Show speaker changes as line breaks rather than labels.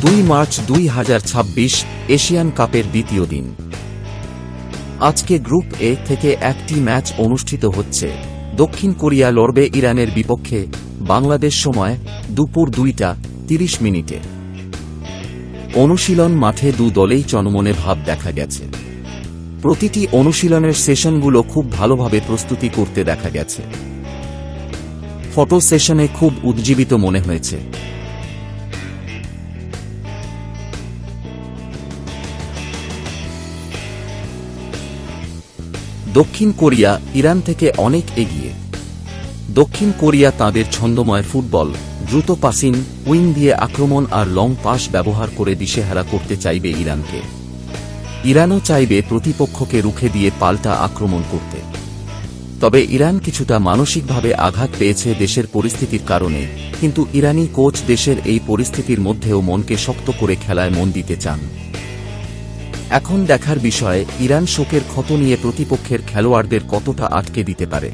2 March 2026 Asian কাপের দ্বিতীয় দিন। আজকে গ্রুপ এ থেকে একটি ম্যাচ অনুষ্ঠিত হচ্ছে। দক্ষিণ কোরিয়া লড়বে ইরানের বিপক্ষে, বাংলাদেশ সময় দুপুর 2টা 30 অনুশীলন মাঠে দু দলেই চনমনে ভাব দেখা গেছে। প্রতিটি অনুশীলনের সেশনগুলো খুব ভালোভাবে প্রস্তুতি করতে দেখা গেছে। ফটো সেশনে খুব উজ্জীবিত মনে হয়েছে। দক্ষিণ কোরিয়া ইরান থেকে অনেক এগিয়ে। দক্ষিণ কোরিয়া তাদের ছন্দময় ফুটবল, দ্রুত পাসিং, উইং দিয়ে আক্রমণ আর লং পাস ব্যবহার করে দিশেহারা করতে চাইবে ইরানকে। ইরানও চাইবে প্রতিপক্ষকে রুখে দিয়ে পাল্টা আক্রমণ করতে। তবে ইরান কিছুটা মানসিকভাবে আঘাত পেয়েছে দেশের পরিস্থিতির কারণে, কিন্তু ইরানি কোচ দেশের এই পরিস্থিতির মধ্যেও মনকে শক্ত করে খেলায় মন দিতে চান। এখন দেখার বিষয় ইরান শোকের ক্ষত নিয়ে প্রতিপক্ষের খেলোয়াড়দের কতটা আটকে দিতে পারে।